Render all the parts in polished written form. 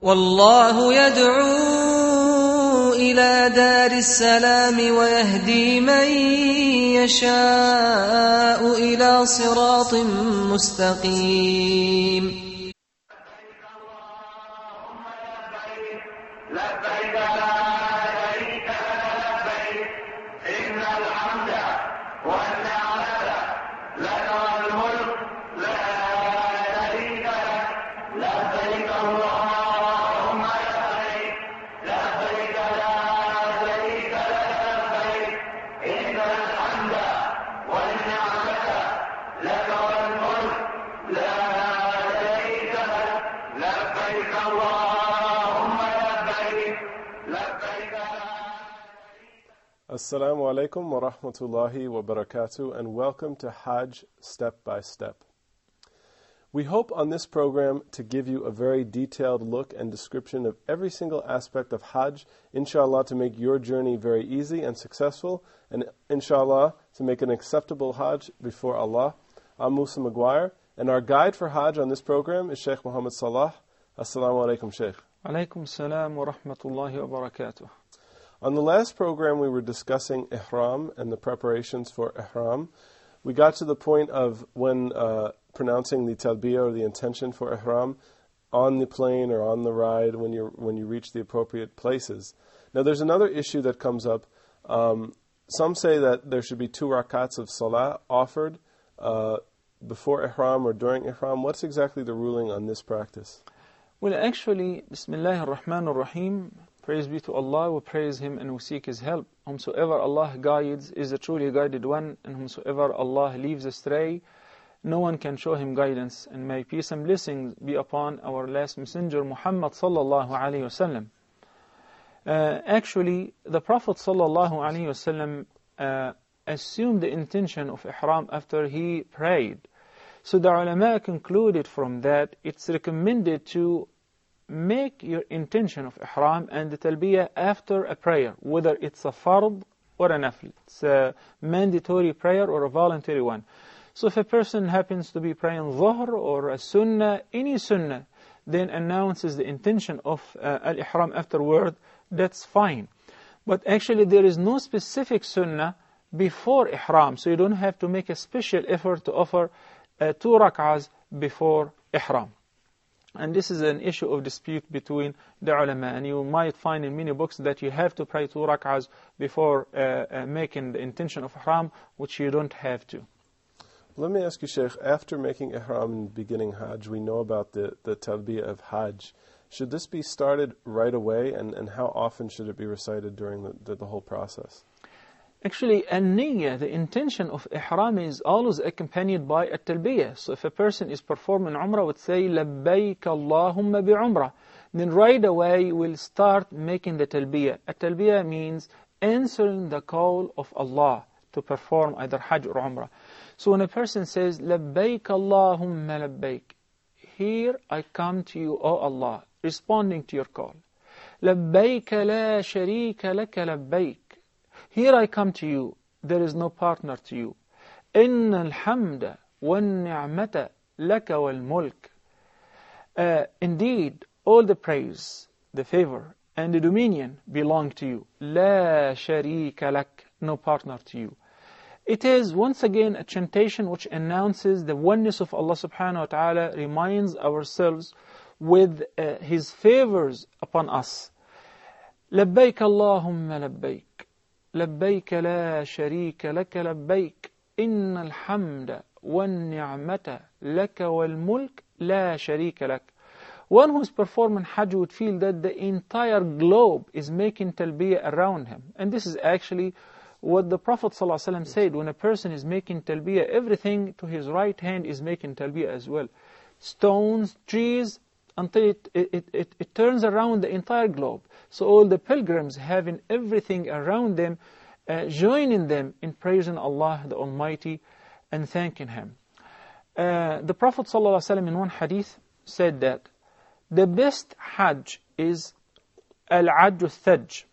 والله يدعو إلى دار السلام ويهدي من يشاء إلى صراط مستقيم. لبيك لا شريك لك لبيك إن الحمد والنعمة لك والملك لا شريك لك لبيك اللهم لبيك لبيك لا شريك لك لبيك إن الحمد والنعمة لك والملك لا شريك لك لبيك اللهم Assalamu alaikum wa rahmatullahi wa barakatuh, and welcome to Hajj Step by Step. We hope on this program to give you a very detailed look and description of every single aspect of Hajj, inshallah to make your journey very easy and successful, and inshallah to make an acceptable Hajj before Allah. I'm Musa Maguire, and our guide for Hajj on this program is Shaykh Mohamed Salah. Assalamu alaikum, Shaykh. Alaikum salam wa rahmatullahi wa barakatuh. On the last program, we were discussing Ihram and the preparations for Ihram. We got to the point of when pronouncing the talbiyah or the intention for Ihram on the plane or on the ride when you reach the appropriate places. Now, there's another issue that comes up. Some say that there should be 2 rakats of salah offered before Ihram or during Ihram. What's exactly the ruling on this practice? Well, actually, Bismillah ar-Rahman ar-Rahim, praise be to Allah, we praise Him and we seek His help. Whomsoever Allah guides is a truly guided one, and whomsoever Allah leaves astray, no one can show him guidance. And may peace and blessings be upon our last messenger, Muhammad sallallahu alayhi wasallam. Actually, the Prophet sallallahu alayhi wasallam assumed the intention of Ihram after he prayed. So the ulama concluded from that it's recommended to make your intention of Ihram and the talbiyah after a prayer, whether it's a fard or a nafil. It's a mandatory prayer or a voluntary one. So if a person happens to be praying dhuhr or a sunnah, any sunnah, then announces the intention of al-Ihram afterward, that's fine. But actually there is no specific sunnah before Ihram, so you don't have to make a special effort to offer 2 rak'ahs before Ihram. And this is an issue of dispute between the ulama, and you might find in many books that you have to pray 2 rak'ahs before making the intention of Ihram, which you don't have to. Let me ask you, Shaykh, after making Ihram and beginning Hajj, we know about the talbiyah of Hajj. Should this be started right away, and how often should it be recited during the whole process? Actually, an-niyyah, the intention of Ihram, is always accompanied by a talbiyah. So if a person is performing Umrah, would say, لَبَّيْكَ اللَّهُمَّ بِعُمْرَةٍ. Then right away we'll start making the talbiyah. A talbiyah means answering the call of Allah to perform either Hajj or Umrah. So when a person says, لَبَّيْكَ اللَّهُمَّ لَبَّيْكَ, here I come to you, O Allah, responding to your call. لَبَّيْكَ لَا شَرِيكَ لَكَ لَبَّيْكَ, here I come to you, there is no partner to you. إِنَّ الْحَمْدَ وَالنِّعْمَةَ لَكَ وَالْمُلْكَ. Indeed, all the praise, the favor, and the dominion belong to you. لَا شَرِيكَ لَكَ, no partner to you. It is once again a chantation which announces the oneness of Allah subhanahu wa ta'ala, reminds ourselves with His favors upon us. لَبَّيْكَ اللَّهُمَّ لَبَّيْكَ لبيك لا شريك لك لبيك إن الحمد والنعمة لك والملك لا شريك لك. One who is performing Hajj would feel that the entire globe is making talbiyah around him. And this is actually what the Prophet ﷺ said. When a person is making talbiyah, everything to his right hand is making talbiyah as well. Stones, trees, until it turns around the entire globe. So all the pilgrims having everything around them, joining them in praising Allah the Almighty and thanking Him. The Prophet ﷺ in one hadith said that the best Hajj is al-Hajj al-Thajj,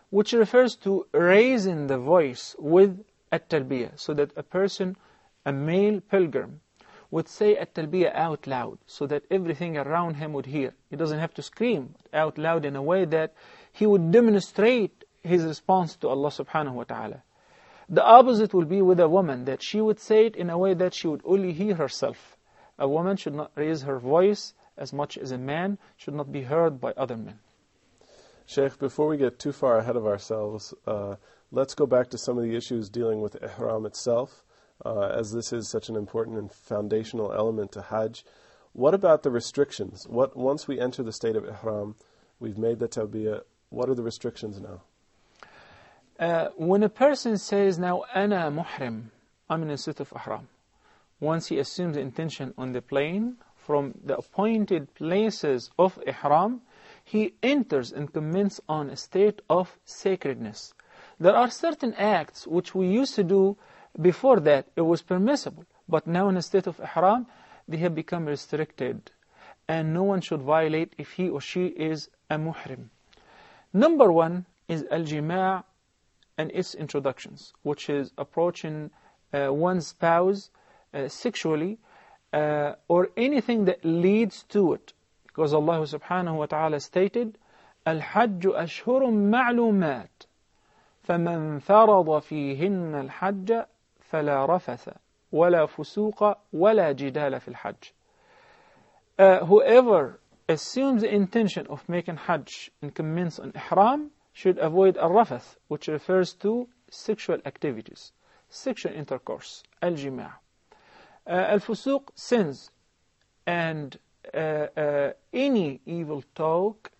which refers to raising the voice with at-talbiyah, so that a person, a male pilgrim, would say at-talbiyah out loud so that everything around him would hear. He doesn't have to scream out loud in a way that he would demonstrate his response to Allah subhanahu wa ta'ala. The opposite will be with a woman, that she would say it in a way that she would only hear herself. A woman should not raise her voice as much as a man should not be heard by other men. Shaykh, before we get too far ahead of ourselves, let's go back to some of the issues dealing with ihram itself, as this is such an important and foundational element to Hajj. What about the restrictions? Once we enter the state of ihram, we've made the talbiyah, what are the restrictions now? When a person says, now, ana muhrim, I'm in a state of ihram, once he assumes the intention on the plane, from the appointed places of ihram, he enters and commences on a state of sacredness. There are certain acts which we used to do before that, it was permissible, but now in a state of ihram, they have become restricted, and no one should violate if he or she is a muhrim. Number one is al-jima' and its introductions, which is approaching one's spouse sexually, or anything that leads to it. Because Allah subhanahu wa ta'ala stated, الْحَجُّ أَشْهُرٌ مَعْلُومَاتٌ فَمَنْ فَرَضَ فِيهِنَّ الْحَجَّ فَلَا رَفَثَ وَلَا فُسُوقَ وَلَا جِدَالَ فِي الْحَجِّ. Whoever assumes the intention of making Hajj and commence on ihram should avoid al-rafath, which refers to sexual activities, sexual intercourse, al-jima'. Al-fusuq, sins, and any evil talk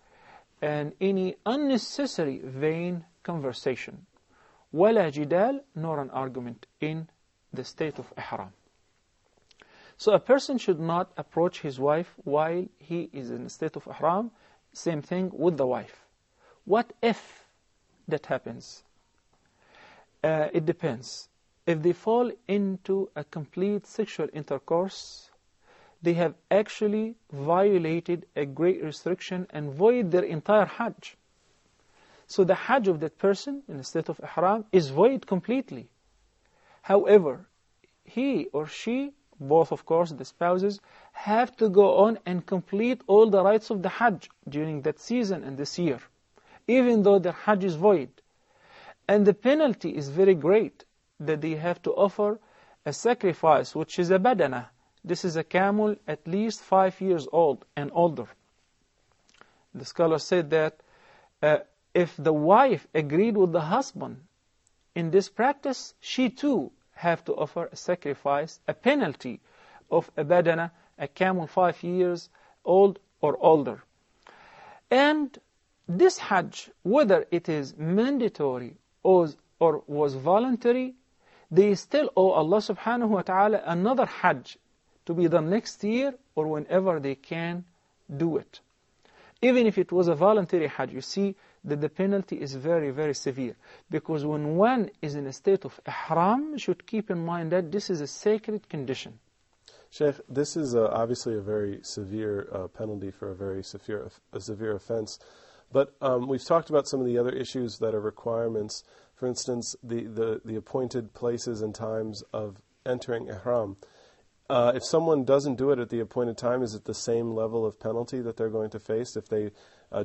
and any unnecessary vain conversation. وَلَا جِدَالَ, nor an argument in the state of ihram. So a person should not approach his wife while he is in a state of ihram. Same thing with the wife. What if that happens? It depends. If they fall into a complete sexual intercourse, they have actually violated a great restriction and void their entire Hajj. So the Hajj of that person in a state of ihram is void completely. However, he or she, both of course the spouses, have to go on and complete all the rites of the Hajj during that season and this year, even though their Hajj is void. And the penalty is very great, that they have to offer a sacrifice, which is a badana. This is a camel at least 5 years old and older. The scholar said that if the wife agreed with the husband in this practice, she too have to offer a sacrifice, a penalty of a badana, a camel 5 years old or older. And this Hajj, whether it is mandatory or was voluntary, they still owe Allah subhanahu wa ta'ala another Hajj to be done next year or whenever they can do it. Even if it was a voluntary Hajj, you see that the penalty is very, very severe. Because when one is in a state of ihram, you should keep in mind that this is a sacred condition. Shaykh, this is obviously a very severe penalty for a very severe offense. But we've talked about some of the other issues that are requirements. For instance, the appointed places and times of entering ihram. If someone doesn't do it at the appointed time, is it the same level of penalty that they're going to face if they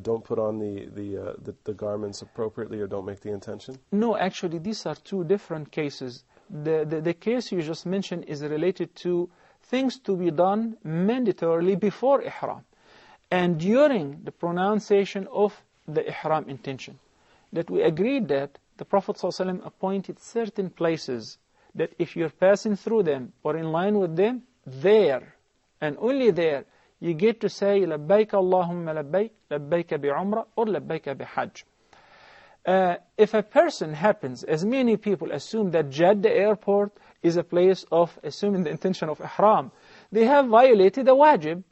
don't put on the garments appropriately or don't make the intention? No, actually, these are two different cases. The case you just mentioned is related to things to be done mandatorily before ihram and during the pronunciation of the ihram intention. That we agreed that the Prophet ﷺ appointed certain places that if you're passing through them or in line with them, there and only there, you get to say labbaik Allahumma labbaik, labbaik bi'umrah or labbaik bihajj. If a person happens, as many people assume that Jeddah airport is a place of assuming the intention of ihram, they have violated a wajib.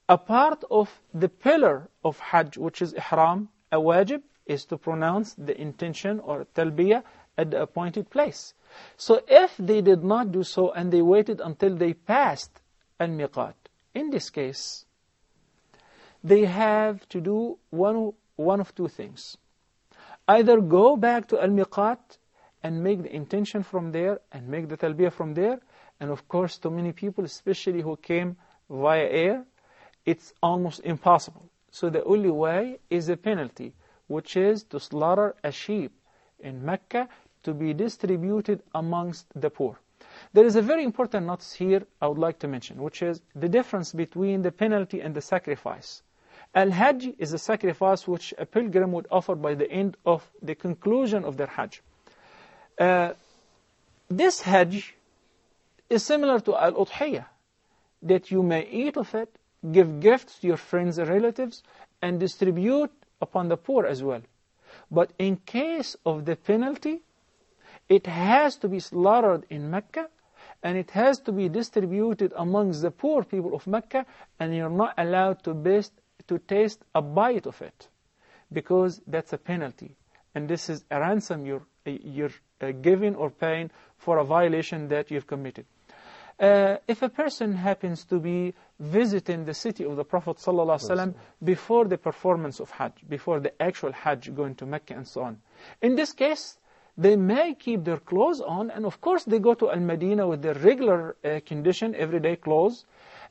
A part of the pillar of Hajj, which is ihram, a wajib, is to pronounce the intention or talbiyah at the appointed place. So if they did not do so and they waited until they passed al-miqat, in this case, they have to do one of two things. Either go back to al-miqat and make the intention from there and make the talbiyah from there, And of course, to many people, especially who came via air, it's almost impossible. So the only way is a penalty, which is to slaughter a sheep in Mecca to be distributed amongst the poor. There is a very important note here I would like to mention, which is the difference between the penalty and the sacrifice. Al-Hajj is a sacrifice which a pilgrim would offer by the end of the conclusion of their Hajj. This Hajj is similar to Al-Udhiyah, that you may eat of it, give gifts to your friends and relatives, and distribute upon the poor as well. But in case of the penalty, it has to be slaughtered in Mecca, and it has to be distributed amongst the poor people of Mecca, and you're not allowed to taste a bite of it, because that's a penalty. And this is a ransom you're giving or paying for a violation that you've committed. If a person happens to be visiting the city of the Prophet ﷺ before the performance of Hajj, before the actual Hajj, going to Mecca and so on, in this case, they may keep their clothes on, and of course they go to Al-Madinah with their regular condition, everyday clothes,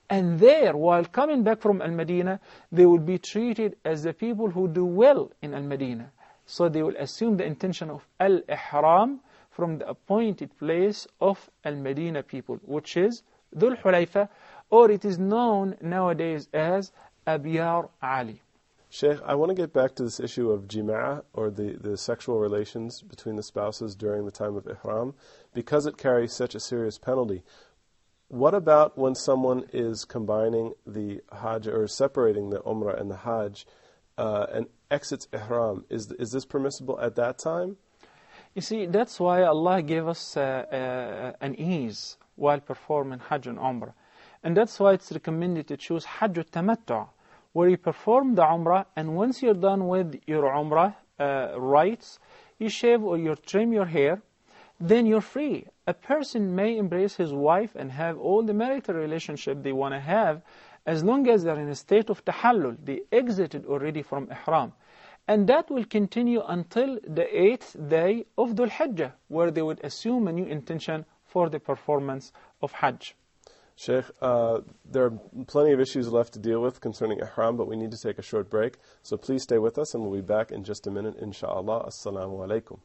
and there, while coming back from Al-Madinah, they will be treated as the people who do well in Al-Madinah. So they will assume the intention of Al-Ihram from the appointed place of Al-Madinah people, which is Dhul Hulayfa, or it is known nowadays as Abiyar Ali. Shaykh, I want to get back to this issue of jima'ah, or the sexual relations between the spouses during the time of ihram, because it carries such a serious penalty. What about when someone is combining the Hajj, or separating the Umrah and the Hajj, and exits ihram? Is this permissible at that time? You see, that's why Allah gave us an ease while performing Hajj and Umrah. And that's why it's recommended to choose Hajj al-Tamattu', where you perform the Umrah, and once you're done with your Umrah rites, you shave or you trim your hair, then you're free. A person may embrace his wife and have all the marital relationship they want to have, as long as they're in a state of tahallul. They exited already from ihram. And that will continue until the 8th day of Dhul Hijjah, where they would assume a new intention for the performance of Hajj. Shaykh, there are plenty of issues left to deal with concerning ihram, but we need to take a short break. So please stay with us, and we'll be back in just a minute, inshaAllah. Assalamu alaikum.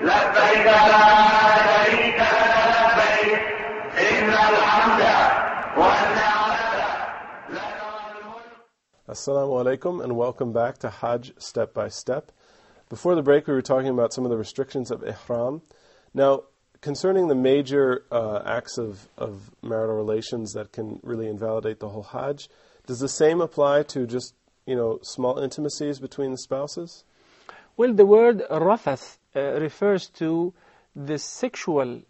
لبيك لا شريك لبيك إن الحمد والنعمة لك والملك. Assalamu alaikum, and welcome back to Hajj Step by Step. Before the break, we were talking about some of the restrictions of ihram. Now, concerning the major acts of marital relations that can really invalidate the whole Hajj, does the same apply to just small intimacies between the spouses? Well, the word rafath refers to the sexual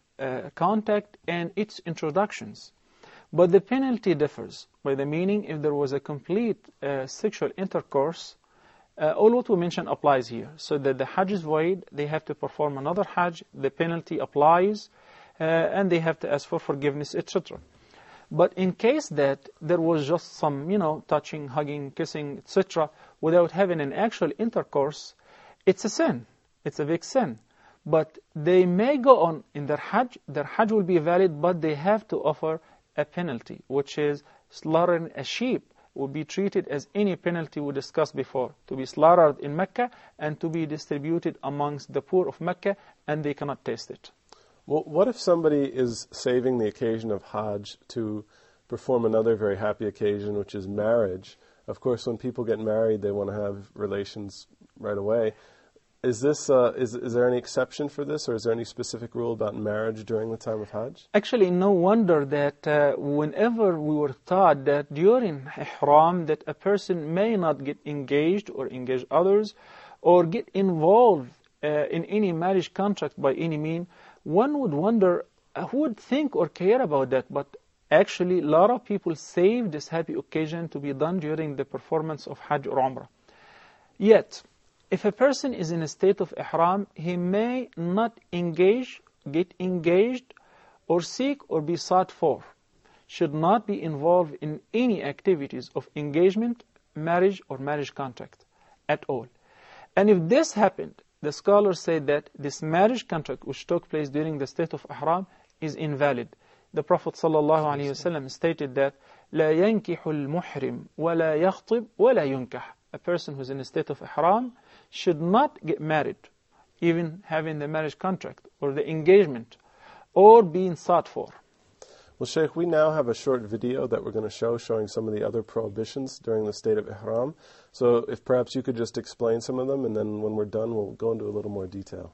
contact and its introductions. But the penalty differs. By the meaning, if there was a complete sexual intercourse, all what we mentioned applies here. So that the Hajj is void, they have to perform another Hajj, the penalty applies, and they have to ask for forgiveness, etc. But in case that there was just some, touching, hugging, kissing, etc., without having an actual intercourse, it's a sin. It's a big sin. But they may go on in their Hajj will be valid, but they have to offer a penalty, which is slaughtering a sheep will be treated as any penalty we discussed before, to be slaughtered in Mecca and to be distributed amongst the poor of Mecca, and they cannot taste it. Well, what if somebody is saving the occasion of Hajj to perform another very happy occasion, which is marriage? Of course, when people get married, they want to have relations right away. Is there any exception for this, or is there any specific rule about marriage during the time of Hajj? Actually, no wonder that whenever we were taught that during ihram that a person may not get engaged or engage others or get involved in any marriage contract by any means, one would wonder who would think or care about that. But actually, a lot of people save this happy occasion to be done during the performance of Hajj or Umrah. Yet, if a person is in a state of ihram, he may not get engaged, or seek or be sought for. should not be involved in any activities of engagement, marriage, or marriage contract at all. And if this happened, the scholars say that this marriage contract which took place during the state of ihram is invalid. The Prophet ﷺ stated that لا ينكح المحرم ولا يخطب ولا ينكح. A person who's in a state of ihram should not get married, even having the marriage contract or the engagement, or being sought for. Well, Shaykh, we now have a short video that we're going to show showing some of the other prohibitions during the state of ihram. So if perhaps you could just explain some of them, and then when we're done, we'll go into a little more detail.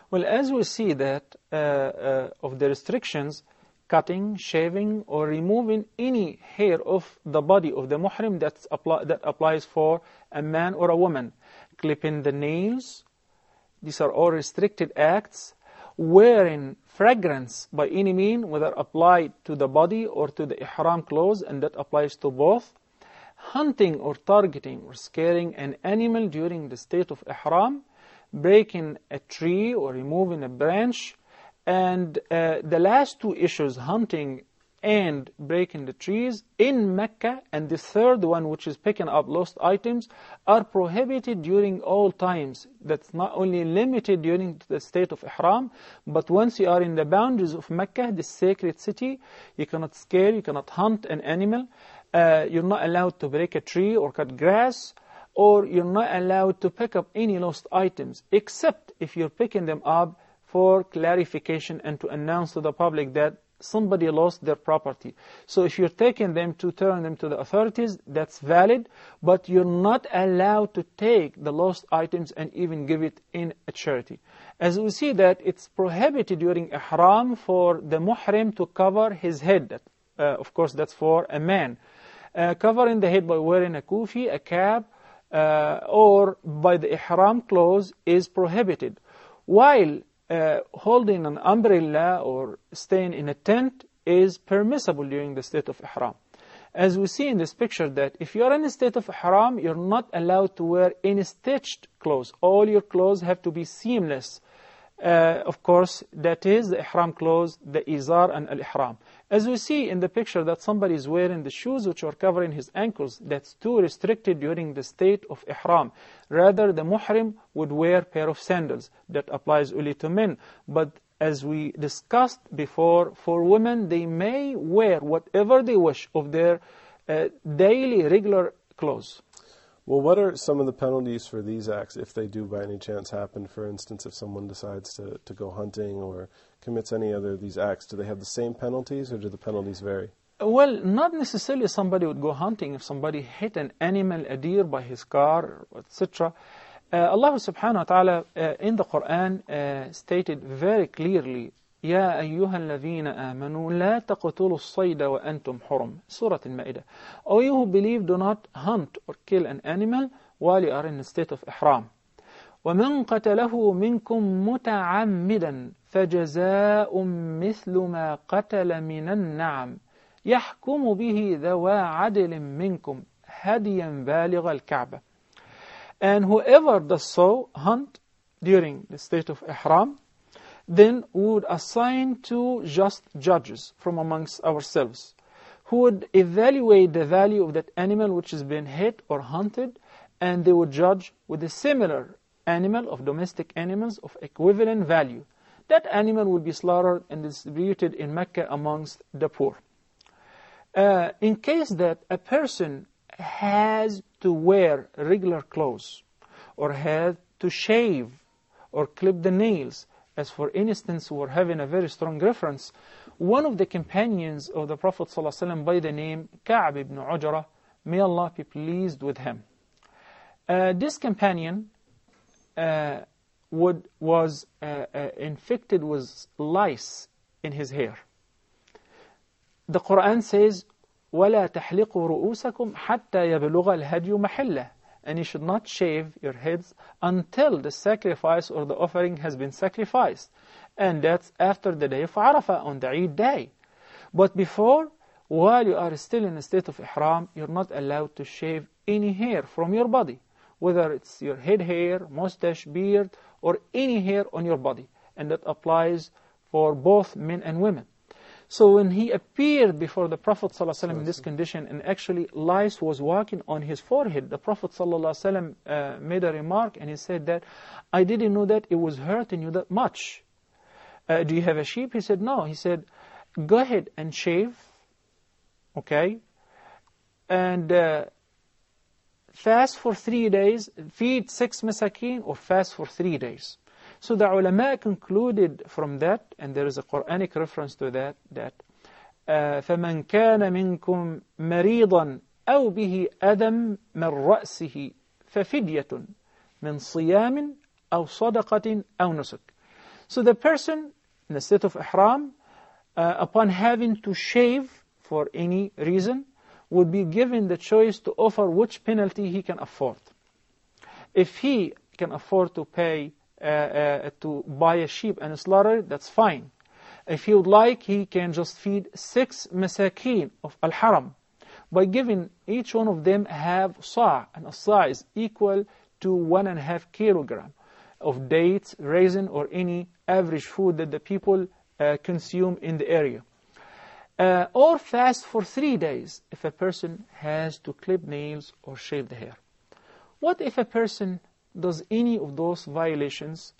Well, as we see that of the restrictions, cutting, shaving, or removing any hair of the body of the muhrim that applies for a man or a woman. Clipping the nails, these are all restricted acts. Wearing fragrance by any means, whether applied to the body or to the ihram clothes, and that applies to both. Hunting or targeting or scaring an animal during the state of ihram. Breaking a tree or removing a branch. And the last two issues, hunting and breaking the trees in Mecca, and the third one, which is picking up lost items, are prohibited during all times. That's not only limited during the state of ihram, but once you are in the boundaries of Mecca, the sacred city, you cannot scare, you cannot hunt an animal, you're not allowed to break a tree or cut grass, or you're not allowed to pick up any lost items, except if you're picking them up for clarification and to announce to the public that somebody lost their property. So if you're taking them to turn them to the authorities, that's valid, but you're not allowed to take the lost items and even give it in a charity. As we see that it's prohibited during ihram for the muhrim to cover his head. Of course, that's for a man. Covering the head by wearing a kufi, a cap, or by the ihram clothes is prohibited. While holding an umbrella or staying in a tent is permissible during the state of ihram. As we see in this picture that if you are in a state of ihram, you're not allowed to wear any stitched clothes. All your clothes have to be seamless. Of course, that is the ihram clothes, the izar and al-ihram. As we see in the picture that somebody is wearing the shoes which are covering his ankles, that's too restricted during the state of ihram. Rather, the muhrim would wear a pair of sandals. That applies only to men. But as we discussed before, for women, they may wear whatever they wish of their daily, regular clothes. Well, what are some of the penalties for these acts if they do by any chance happen? For instance, if someone decides to go hunting or commits any other of these acts, do they have the same penalties or do the penalties vary? Well, not necessarily somebody would go hunting. If somebody hit an animal, a deer by his car, etc. Allah subhanahu wa ta'ala in the Quran stated very clearly, يا أيها الذين آمنوا لا تقتلوا الصيد وأنتم حرم. Surah Al-Ma'idah. O you who believe, do not hunt or kill an animal while you are in a state of ihram. ومن قتله منكم متعمدا فجزاء مثل ما قتل من النعم يحكم به ذوى عدل منكم هديا بالغ الكعبة. And whoever does so hunt during the state of ihram, then we would assign two just judges from amongst ourselves, who would evaluate the value of that animal which has been hit or hunted, and they would judge with a similar animal of domestic animals of equivalent value. That animal will be slaughtered and distributed in Mecca amongst the poor. In case that a person has to wear regular clothes, or has to shave or clip the nails, as for instance, we're having a very strong reference, one of the companions of the Prophet ﷺ by the name Ka'b ibn Ujrah, may Allah be pleased with him. This companion was infected with lice in his hair. The Quran says, وَلَا تَحْلِقُوا رُؤُوسَكُمْ حَتَّى يَبْلُغَ الْهَدْيُ مَحِلَّهُ. And you should not shave your heads until the sacrifice or the offering has been sacrificed. And that's after the day of Arafah, on the Eid day. But before, while you are still in a state of ihram, you're not allowed to shave any hair from your body, whether it's your head hair, mustache, beard, or any hair on your body. And that applies for both men and women. So when he appeared before the Prophet ﷺ in this condition, and actually lice was walking on his forehead, the Prophet ﷺ made a remark and he said that, I didn't know that it was hurting you that much. Do you have a sheep? He said, no. He said, go ahead and shave, okay, and fast for 3 days, feed 6 masakin, or fast for 3 days. So the ulama concluded from that, and there is a Quranic reference to that, that فَمَنْ كَانَ مِنْكُمْ مَرِيضًا أَوْ بِهِ أَدَمْ مِنْ رَأْسِهِ فَفِدْيَةٌ مِنْ صِيَامٍ أَوْ صَدَقَةٍ أَوْ نُسُكٍ. So the person in the state of ihram, upon having to shave for any reason, would be given the choice to offer which penalty he can afford. If he can afford to pay to buy a sheep and slaughter, that's fine. If he would like, he can just feed 6 masakin of al-haram by giving each one of them half sa', and a sa' is equal to 1.5 kilogram of dates, raisin, or any average food that the people consume in the area. Or fast for 3 days if a person has to clip nails or shave the hair. What if a person does any of those violations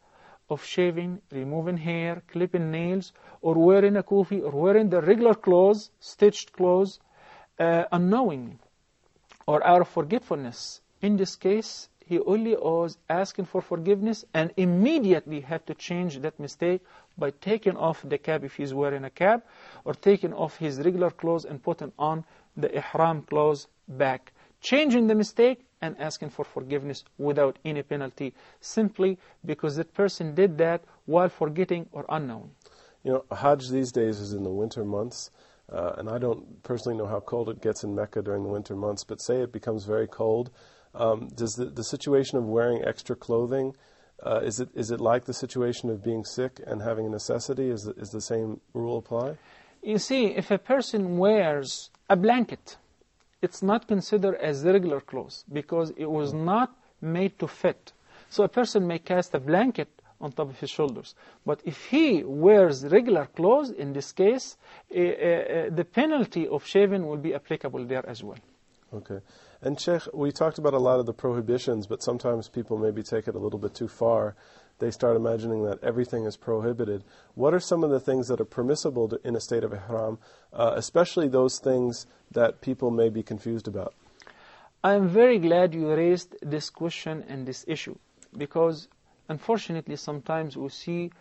of shaving, removing hair, clipping nails, or wearing a kufi, or wearing the regular clothes, stitched clothes, unknowingly or out of forgetfulness? In this case, he only owes asking for forgiveness and immediately have to change that mistake by taking off the cap if he's wearing a cap, or taking off his regular clothes and putting on the ihram clothes back. Changing the mistake and asking for forgiveness without any penalty, simply because that person did that while forgetting or unknowing. You know, Hajj these days is in the winter months, and I don't personally know how cold it gets in Mecca during the winter months, but say it becomes very cold. Does the situation of wearing extra clothing, is it like the situation of being sick and having a necessity? Is the same rule apply? You see, if a person wears a blanket, it's not considered as regular clothes because it was not made to fit. So a person may cast a blanket on top of his shoulders. But if he wears regular clothes, in this case, the penalty of shaving will be applicable there as well. Okay. And Sheikh, we talked about a lot of the prohibitions, but sometimes people maybe take it a little bit too far. They start imagining that everything is prohibited. What are some of the things that are permissible in a state of ihram, especially those things that people may be confused about? I am very glad you raised this question and this issue, because unfortunately sometimes we see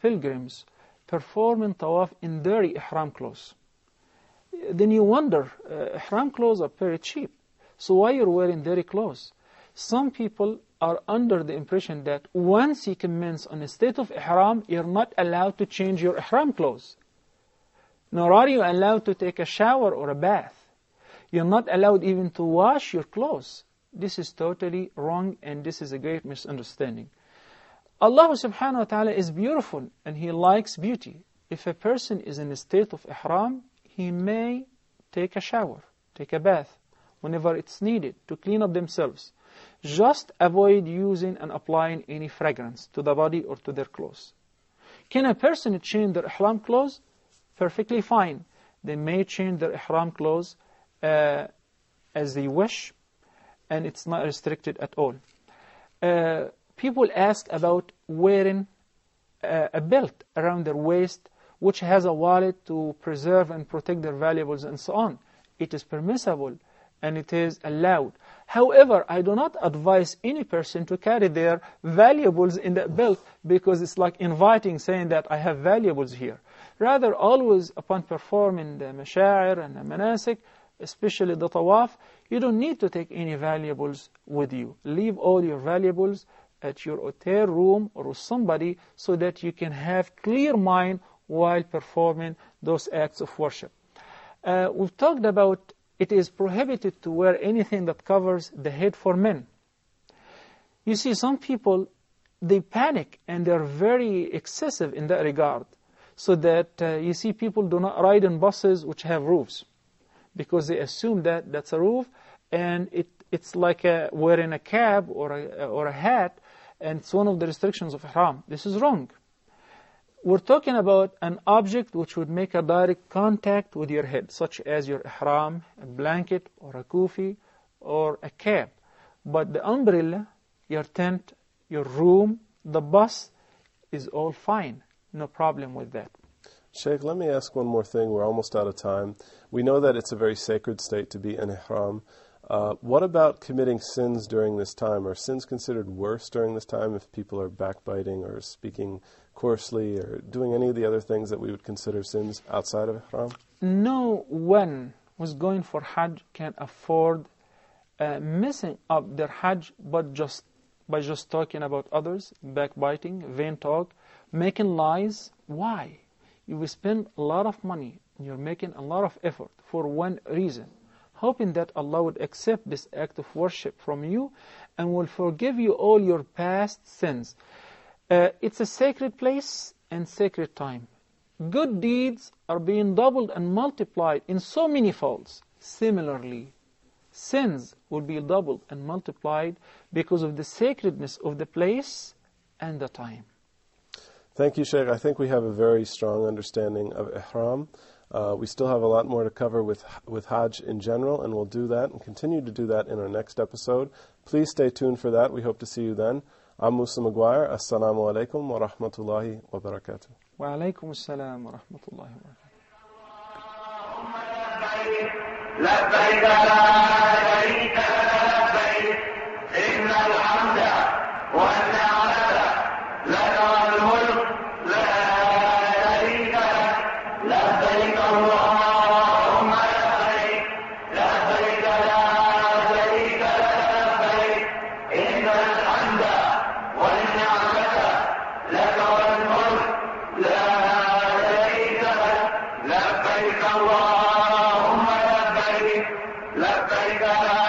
pilgrims performing tawaf in dirty ihram clothes. Then you wonder, ihram clothes are very cheap, so why you're wearing dirty clothes? Some people are under the impression that once you commence on a state of ihram, you're not allowed to change your ihram clothes. Nor are you allowed to take a shower or a bath. You're not allowed even to wash your clothes. This is totally wrong, and this is a great misunderstanding. Allah subhanahu wa ta'ala is beautiful, and He likes beauty. If a person is in a state of ihram, he may take a shower, take a bath, whenever it's needed to clean up themselves. Just avoid using and applying any fragrance to the body or to their clothes. Can a person change their ihram clothes? Perfectly fine. They may change their ihram clothes as they wish, and it's not restricted at all. People ask about wearing a belt around their waist which has a wallet to preserve and protect their valuables and so on. It is permissible and it is allowed. However, I do not advise any person to carry their valuables in that belt, because it's like inviting, saying that I have valuables here. Rather, always upon performing the masha'ir and the manasik, especially the tawaf, you don't need to take any valuables with you. Leave all your valuables at your hotel room or with somebody, so that you can have clear mind while performing those acts of worship. We've talked about it is prohibited to wear anything that covers the head for men. You see, some people, they panic and they're very excessive in that regard, so that you see people do not ride in buses which have roofs, because they assume that that's a roof, and it's like wearing a cap or a hat, and it's one of the restrictions of ihram. This is wrong. we're talking about an object which would make a direct contact with your head, such as your ihram, a blanket, or a kufi, or a cap. But the umbrella, your tent, your room, the bus is all fine. No problem with that. Shaykh, let me ask one more thing. We're almost out of time. We know that it's a very sacred state to be in ihram. What about committing sins during this time? Are sins considered worse during this time if people are backbiting or speaking coarsely or doing any of the other things that we would consider sins outside of ihram? No one who's going for Hajj can afford messing up their Hajj by just talking about others, backbiting, vain talk, making lies. Why? You will spend a lot of money and you're making a lot of effort for one reason, hoping that Allah would accept this act of worship from you and will forgive you all your past sins. It's a sacred place and sacred time. Good deeds are being doubled and multiplied in so many folds. Similarly, sins will be doubled and multiplied because of the sacredness of the place and the time. Thank you, Shaykh. I think we have a very strong understanding of ihram. We still have a lot more to cover with Hajj in general, and we'll do that and continue to do that in our next episode. Please stay tuned for that. We hope to see you then. I'm Musa Maguire. Assalamu alaikum wa rahmatullahi wa barakatuh. Wa alaikum assalam wa rahmatullahi wa barakatuh. لبيك لا شريك لك إن الحمد والنعمة لك والملك لا شريك لك لبيك اللهم لبيك لبيك لا شريك لك إن الحمد والنعمة لك والملك لا شريك لك لبيك اللهم لبيك لا